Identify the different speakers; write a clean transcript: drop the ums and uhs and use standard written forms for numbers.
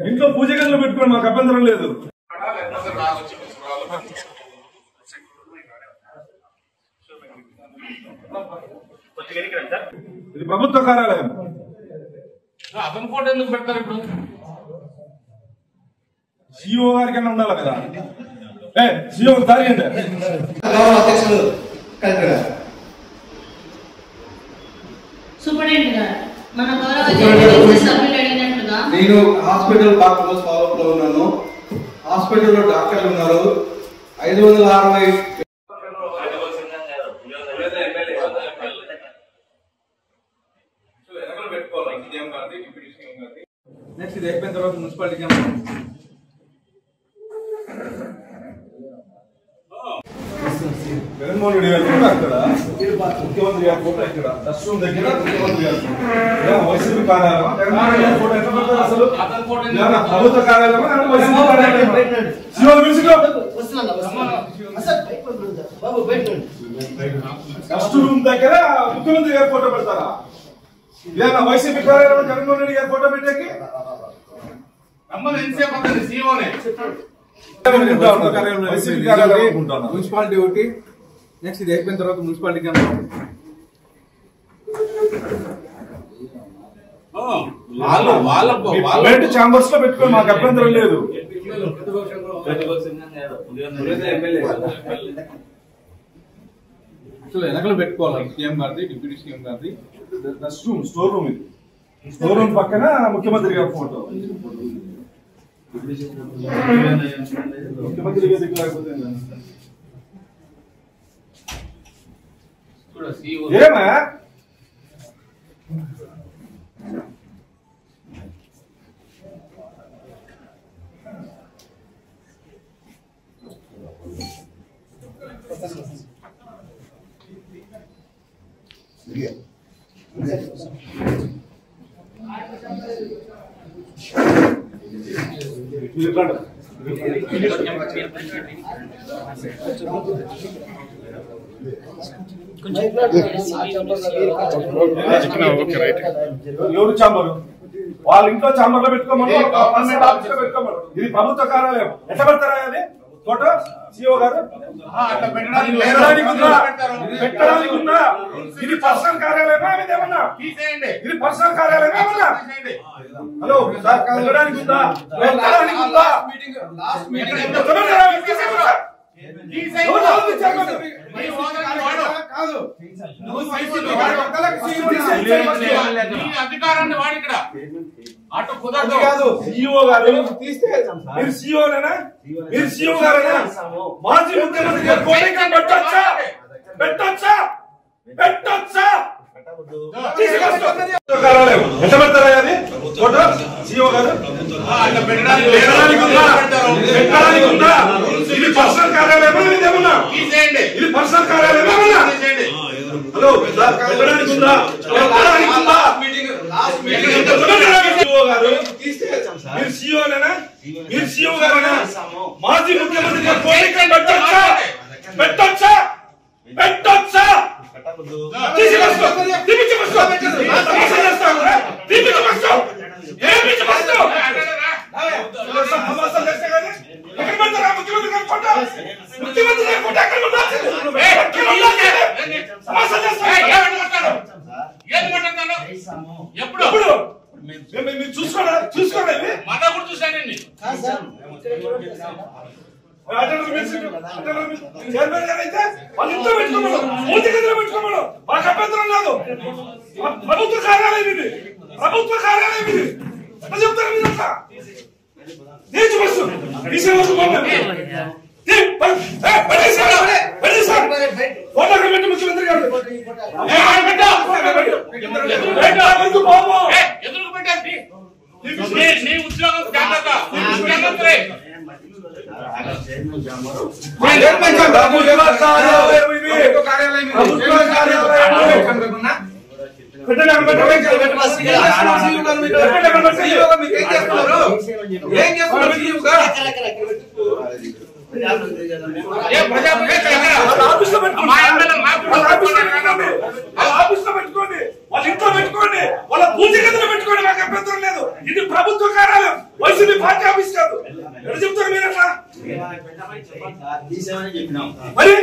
Speaker 1: ఇంట్లో పూజ గదిలో పెట్టుకోండి, మాకు అభ్యంతరం లేదు. ఇది ప్రభుత్వ కార్యాలయం.
Speaker 2: అతని ఫోటో ఎందుకు పెడతారు ఇప్పుడు?
Speaker 1: సిఇఓ గారికి అన్నా ఉండాలి కదా. సిఇఓ దారి
Speaker 3: నేను హాస్పిటల్ డాక్టర్స్ ఫాలో అప్ లో ఉన్నాను. హాస్పిటల్లో డాక్టర్లు ఉన్నారు. 560 నెక్స్ట్ ఇది అయిపోయిన తర్వాత మున్సిపాలిటీ
Speaker 1: జగన్మోహన్ రెడ్డి గారు కూడా అక్కడ, ముఖ్యమంత్రి గారి ఫోటో ఇక్కడ, దర్శనం దగ్గర ముఖ్యమంత్రి గారు వైసీపీ కార్యాలయం. జగన్మోహన్ రెడ్డి గారి ఫోటో ఎట్లా పెడతారు అసలు? ప్రభుత్వ కార్యాలయం వైసీపీ కార్యాలయం. డస్ట్ రూమ్ దగ్గర ముఖ్యమంత్రి గారి ఫోటో పెడతారా? ఇదేనా వైసీపీ కార్యాలయం జగన్మోహన్ రెడ్డి గారి ఫోటో పెట్టేకి?
Speaker 3: మున్సిపాలిటీ ఒకటి. నెక్స్ట్ ఇది అయిపోయిన తర్వాత మున్సిపాలిటీ
Speaker 1: ఛాంబర్స్ లో పెట్టుకోండి, మాకు అభ్యంతరం లేదు.
Speaker 3: వెనకలు పెట్టుకోవాలి. సీఎం గారిది, డిప్యూటీ సీఎం గారిది.
Speaker 1: Rest room, store room. ఇది స్టోర్ రూమ్ పక్కన ముఖ్యమంత్రి గారి ఫోటో. ముఖ్యమంత్రి గారి లేకపోతే ఏమా ఎవరు చాంబరు? వాళ్ళ ఇంట్లో చాంబర్ లో పెట్టుకోమని, ఆఫీస్ లో పెట్టుకోమని. ఇది ప్రభుత్వ కార్యాలయం. ఎట్లా పెడతారా అది ఫోటో? సిఇఓ గారు పెట్టడానికి ఉందా? ఇది పర్సనల్ కార్యాలయమా? ఇదేమన్నా ఇది పర్సనల్ కార్యాలయం ఏమన్నా? హలో సార్, పెట్టడానికి ఉందా? పెట్టడానికి ఉందా?
Speaker 2: అధికారాన్ని వాడి ఇక్కడ అటు కుదరదు.
Speaker 1: సిఇఓ గారు మీరు సిఇఓనేనా? మీరు సిఇఓ గారేనా? మాజీ ముఖ్యమంత్రి గారు పెట్టొచ్చా? పెట్టొచ్చా? పెట్టొచ్చా? కార్యాలయం ఎట్లా పెడతారా అది ఫోటో? సిఇఓ గారు పెట్టడానికి ఉందా? ఇది పర్సనల్ కార్యాలయమా? ఇదేమన్నా ఇది పర్సనల్ కార్యాలయమా? హలో సార్, పెట్టడానికి ఉందా? పెట్టడానికి ఉందా? సిఇఓ గారు మీరు సిఇఓనేనా? మీరు సిఇఓ గారేనా? మాజీ ముఖ్యమంత్రి గారు పెట్టొచ్చా? పెట్టొచ్చా? పెట్టొచ్చా? చూసుకోండి, చూసుకోండి.
Speaker 2: మన కూడా చూసానండి.
Speaker 1: మాకు అభ్యంతరం లేదు. ప్రభుత్వ కార్యాలయం ఇది, ప్రభుత్వ కార్యాలయం ఇది. ఎట్లా చెప్తారు మీరు? అట్లా తీర్చి బస్సు ఫోటో పెట్టి ముఖ్యమంత్రి గారు
Speaker 2: ఎందుకు పెట్టండి? నీ ఉద్యోగం జాగ్రత్త. ముఖ్యమంత్రి
Speaker 1: ఆఫీస్ లో పెట్టుకోండి, వాళ్ళ ఇంట్లో పెట్టుకోండి. పెట్టుకోండి, వాళ్ళ పూజగదిలో పెట్టుకోండి, మాకు అభ్యంతరం లేదు. ఇది ప్రభుత్వ కార్యాలయం, వైసీపీ పార్టీ ఆఫీస్ కాదు. ఎక్కడ చెప్తారు మీరు అట్లా? మరి